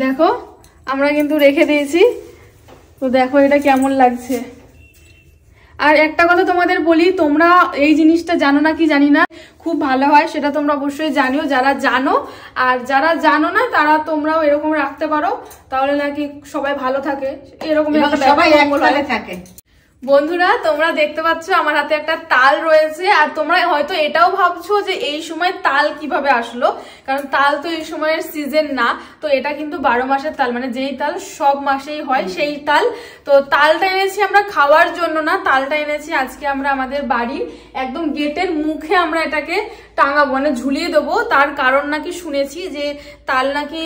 দেখো আমরা কিন্তু রেখে দিয়েছি, তো দেখো এটা কেমন লাগছে। আর একটা কথা তোমাদের বলি, তোমরা এই জিনিসটা জানো না কি জানি না, খুব ভালো হয় সেটা তোমরা অবশ্যই জানিও যারা জানো, আর যারা জানো না তারা তোমরাও এরকম রাখতে পারো, তাহলে নাকি সবাই ভালো থাকে, এরকম সবাই একসাথে থাকে। বন্ধুরা তোমরা দেখতে পাচ্ছ আমার হাতে একটা তাল রয়েছে, আর তোমরা হয়তো এটাও ভাবছো যে এই সময় তাল কিভাবে আসলো, কারণ তাল তো এই সময়ের সিজন না, তো এটা কিন্তু 12 মাসের তাল, মানে যেই তাল সব মাসেই হয় সেই তাল। তো তালটা এনেছি আমরা খাওয়ার জন্য না, তালটা এনেছি আজকে আমরা আমাদের বাড়ির একদম গেটের মুখে আমরা এটাকে টাঙাবো, মানে ঝুলিয়ে দেবো। তার কারণ নাকি শুনেছি যে তাল নাকি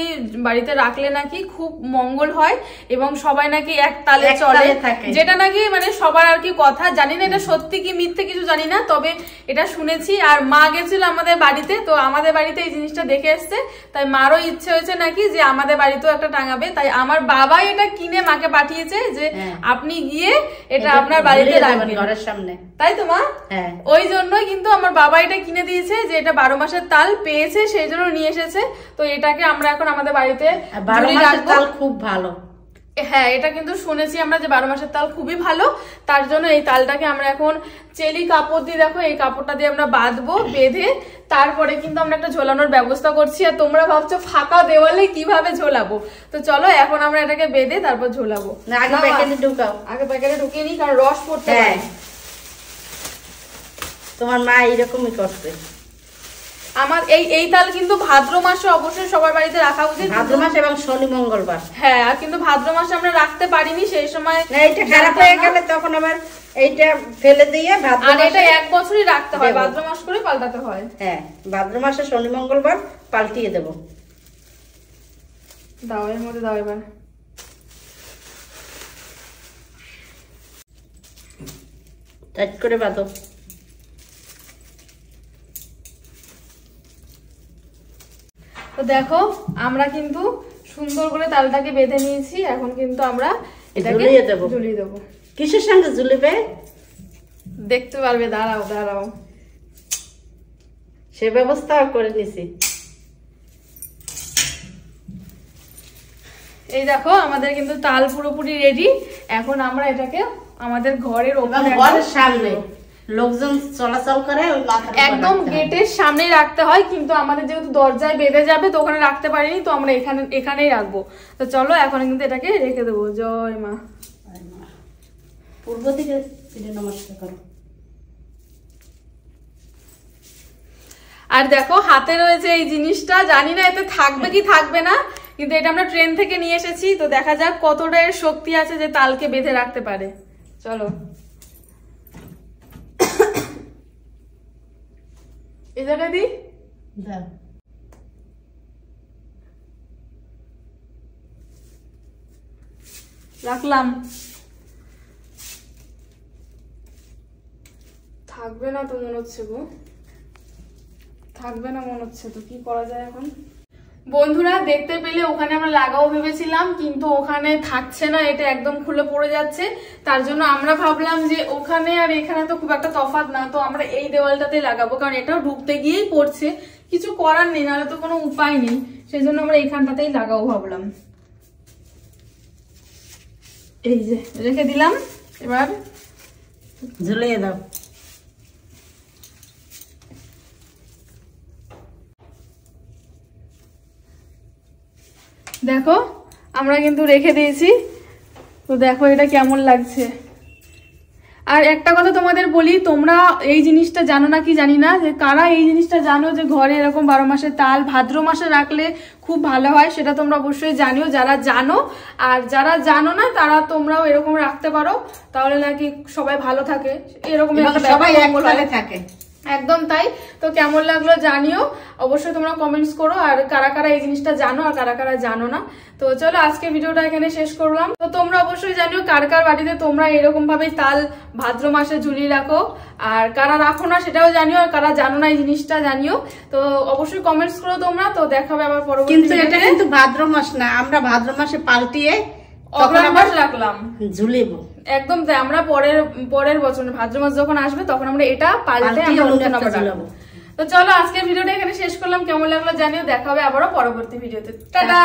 বাড়িতে রাখলে নাকি খুব মঙ্গল হয় এবং সবাই নাকি এক তালে চলে, যেটা নাকি মানে সবার আর কি কথা, জানি না এটা সত্যি কি মিথ্যে কিছু জানি না, তবে এটা শুনেছি। আর মা গেছিল আমাদের বাড়িতে, তো আমাদের বাড়িতে এই জিনিসটা দেখে এসছে, তাই মারও ইচ্ছে হয়েছে নাকি যে আমাদের বাড়িতেও একটা টাঙাবে, তাই আমার বাবাই এটা কিনে মাকে পাঠিয়েছে যে আপনি গিয়ে এটা আপনার বাড়িতে রাখবেন ঘরের সামনে, তাই তো মা? ওই জন্যই কিন্তু আমার বাবা এটা কিনে দিয়েছে, যে এটা 12 মাসের তাল পেয়েছে সেই জন্য নিয়ে এসেছে, তো এটাকে আমরা এখন আমাদের বাড়িতে 12 মাসের তাল খুব ভালো। হ্যাঁ এটা কিন্তু শুনেছি আমরা যে 12 মাসের তাল খুবই ভালো, তার জন্য এই তালটাকে আমরা এখন চেলি কাপড় দিয়ে, দেখো এই কাপড়টা দিয়ে আমরা বাঁধবো, বেঁধে তারপরে কিন্তু আমরা একটা ঝোলানোর ব্যবস্থা করছি। আর তোমরা ভাবছো ফাঁকা দেওয়ালে কিভাবে ঝোলাবো, তো চলো এখন আমরা এটাকে বেঁধে তারপর ঝোলাবো। আগে প্যাকেটে ঢুকাও, আগে প্যাকেটে ঢুকিয়ে নিই, কারণ রস পড়তে হয়। তোমার মা এইরকমই করছে। আমার এই তাল কিন্তু ভাদ্র মাসে অবশ্যই সবার বাড়িতে রাখা উচিত, ভাদ্র মাস এবং শনি মঙ্গলবার। হ্যাঁ, আর কিন্তু ভাদ্র মাসে আমরা রাখতে পারিনি, সেই সময় এইটা খারাপ হয়ে গেলে তখন আবার এইটা ফেলে দিয়ে ভাদ্র মাসে, এটা এক বছরই রাখতে হয়, ভাদ্র মাস করে পাল্টাতে হয়। হ্যাঁ, ভাদ্র মাসে শনি মঙ্গলবার পাল্টিয়ে দেব। দাও এর মধ্যে দাও এবার। টাইট করে বাঁধো। তো দেখো আমরা কিন্তু সুন্দর করে তালটাকে বেঁধে নিয়েছি, এখন কিন্তু আমরা এটাকে ঝুলিয়ে দেবো। কিসের সঙ্গে ঝুলিবে দেখতে পারবে, দাঁড়াও দাঁড়াও, সে ব্যবস্থাও করে নিছি। এই দেখো আমাদের কিন্তু তাল পুরোপুরি রেডি, এখন আমরা এটাকে আমাদের ঘরের সামনে লোকজন চলাচল করে একদম গেটের সামনে রাখতে হয়, কিন্তু আমাদের যেহেতু দরজায় বেঁধে যাবে তো ওখানে রাখতে পারিনি, তো আমরা এখানেই রাখবো। তো চলো এখন কিন্তু এটাকে রেখে দেবো। জয় মা। পূর্ব দিকে নমস্কার করো। আর দেখো হাতে রয়েছে এই জিনিসটা, জানি না এতে থাকবে কি থাকবে না, কিন্তু এটা আমরা ট্রেন থেকে নিয়ে এসেছি, তো দেখা যাক কতটা এর শক্তি আছে যে তালকে বেঁধে রাখতে পারে। চলো এই জায়গা দি রাখলাম, থাকবে না তো মনে হচ্ছে গো, থাকবে না মনে হচ্ছে, তো কি করা যায় এখন? বন্ধুরা দেখতে পেলে ওখানে আমরা লাগাবো ভেবেছিলাম, কিন্তু ওখানে থাকছে না, এটা একদম খুলে পড়ে যাচ্ছে, তার জন্য আমরা ভাবলাম যে ওখানে আর এখানে তো খুব একটা তফাৎ না, তো আমরা এই দেওয়ালটাতে লাগাবো, কারণ এটাও ঢুকতে গিয়েই পড়ছে, কিছু করার নেই, নাহলে তো কোনো উপায় নেই, সেই জন্য আমরা এইখানটাতেই লাগাবো ভাবলাম। এই যে রেখে দিলাম, এবার ঝুলিয়ে দাও। দেখো আমরা কিন্তু রেখে দিয়েছি, তো দেখো এটা কেমন লাগছে। আর একটা কথা তোমাদের বলি, তোমরা এই জিনিসটা জানো না কি জানি না, যে কারা এই জিনিসটা জানো যে ঘরে এরকম 12 মাসের তাল ভাদ্র মাসে রাখলে খুব ভালো হয়, সেটা তোমরা অবশ্যই জানিও যারা জানো, আর যারা জানো না তারা তোমরাও এরকম রাখতে পারো, তাহলে নাকি সবাই ভালো থাকে, এরকম সবাই একসাথে থাকে। একদম তাই। তো কেমন লাগলো জানিও, অবশ্যই তোমরা কমেন্টস করো, আর কারা কারা এই জিনিসটা জানো আর কারা কারা জানো না। তো চলো আজকে ভিডিওটা এখানে শেষ করলাম। তো তোমরা অবশ্যই জানিও কার কার বাড়িতে তোমরা এরকম ভাবে তাল ভাদ্র মাসে ঝুলিয়ে রাখো, আর কারা রাখো না সেটাও জানিও, আর কারা জানো না এই জিনিসটা জানিও। তো অবশ্যই কমেন্টস করো তোমরা। তো দেখা হবে আবার পরবর্তী। কিন্তু এটা কিন্তু ভাদ্র মাস না, আমরা ভাদ্র মাসে পাল্টিয়ে অগ্রহায়ণ মাস রাখলাম, ঝুলিব একদম তাই। আমরা পরের বছর ভাদ্র মাস যখন আসবে তখন আমরা এটা পাল্টে আমরা ঝুলাবো। তো চলো আজকের ভিডিওটা এখানে শেষ করলাম, কেমন লাগলো জানিও, দেখা হবে আবারও পরবর্তী ভিডিওতে। টাটা।